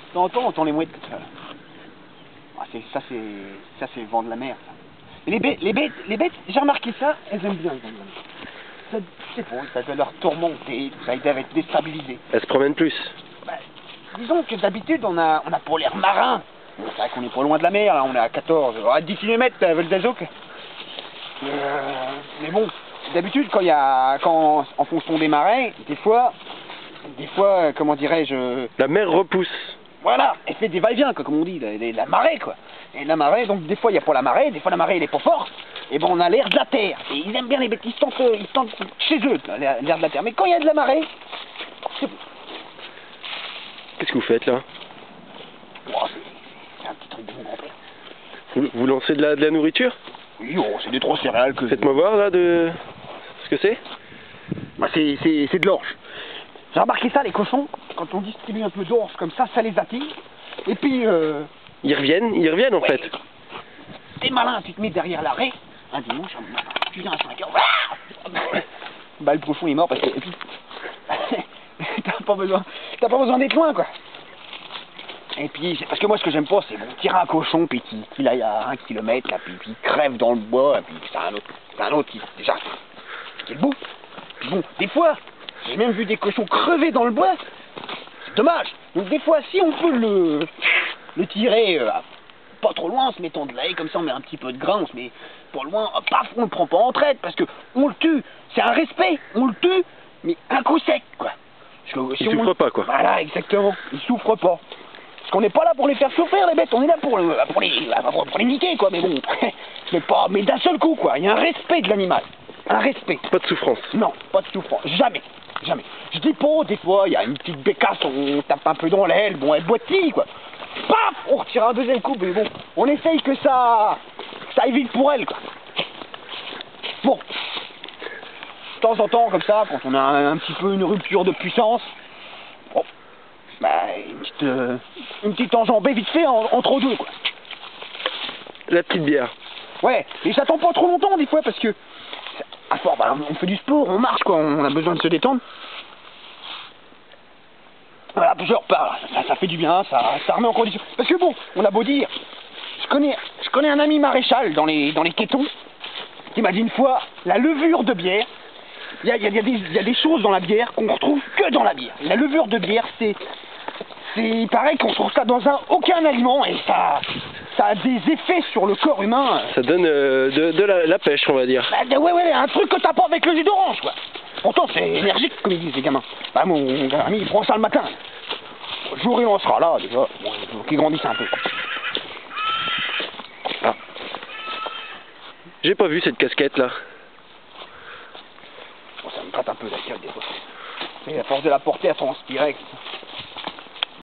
De temps en temps, on entend les mouettes. Ah, ça, c'est le vent de la mer, ça. Et les bêtes, j'ai remarqué ça, elles aiment bien, Ça, c'est bon, ça doit leur tourmenter, ça, ils doivent être déstabilisés. Elles se promènent plus. Bah, disons que d'habitude, on a pour l'air marin. Bon, c'est vrai qu'on est pas loin de la mer, là, on est à 14, à 10 km à Veldazok. Mais bon, d'habitude, quand en fonction des marées, des fois, comment dirais-je... La mer repousse. Voilà, elle fait des va-et-vient, comme on dit, la marée, quoi. Et la marée, donc des fois il n'y a pas la marée, des fois la marée elle est pas forte, et ben on a l'air de la terre. Et ils aiment bien les bêtes, ils se tentent chez eux, l'air de la terre. Mais quand il y a de la marée, c'est bon. Qu'est-ce que vous faites là? Oh, c'est un petit truc de mon grand-père. Vous lancez de la nourriture? Oui, oh, c'est des 3 céréales que... Faites-moi voir là de ce que c'est. Bah, c'est de l'orge. J'ai remarqué ça, les cochons, quand on distribue un peu d'orge comme ça les attire. Et puis... Ils reviennent en fait. T'es malin, tu te mets derrière l'arrêt, un dimanche, tu viens à 5 heures. Bah le cochon est mort parce que... Et puis... t'as pas besoin d'être loin, quoi. Et puis, parce que moi ce que j'aime pas, c'est bon, tirer un cochon, puis qu'il aille à 1 kilomètre, là, puis il crève dans le bois, et puis c'est un autre qui, déjà, qui est le bout. Puis bon, des fois, j'ai même vu des cochons crever dans le bois, c'est dommage. Donc des fois, si on peut le tirer pas trop loin, en se mettant de la haie, comme ça on met un petit peu de grain, on se met pas loin, paf, on le prend pas en traite, parce que on le tue, c'est un respect, on le tue, mais un coup sec, quoi. Il souffre pas, quoi. Voilà, exactement, il souffre pas. Parce qu'on n'est pas là pour les faire souffrir, les bêtes, on est là pour les niquer, quoi, mais bon, mais d'un seul coup, quoi, il y a un respect de l'animal, un respect. Pas de souffrance. Non, pas de souffrance, jamais, jamais. Je dis pas, des fois, il y a une petite bécasse, on tape un peu dans l'aile, bon, elle boitille, quoi. Paf, on retire un deuxième coup, mais bon, on essaye que ça aille vite pour elle, quoi. Bon, de temps en temps, comme ça, quand on a un petit peu une rupture de puissance, bon, bah, une petite enjambée vite fait entre deux, quoi. La petite bière. Ouais, et j'attends pas trop longtemps des fois parce que à fort, bah, on fait du sport, on marche, quoi, on a besoin de se détendre. Voilà, je repars, ça fait du bien, ça remet en condition. Parce que bon, on a beau dire, je connais un ami maréchal dans les kétons qui m'a dit une fois, la levure de bière, il y a des choses dans la bière qu'on retrouve que dans la bière. La levure de bière, c'est pareil qu'on trouve ça dans aucun aliment et ça a des effets sur le corps humain. Ça donne de la pêche, on va dire. Bah, ouais, un truc que t'as pas avec le jus d'orange, quoi. Pourtant, c'est énergique, comme ils disent, les gamins. Bah, mon ami, il prend ça le matin. Le jour où il en sera là, déjà, bon, il faut qu'il grandisse un peu. Ah. J'ai pas vu cette casquette, là. Bon, ça me gratte un peu la gueule, des fois. Et à force de la porter, à transpirer.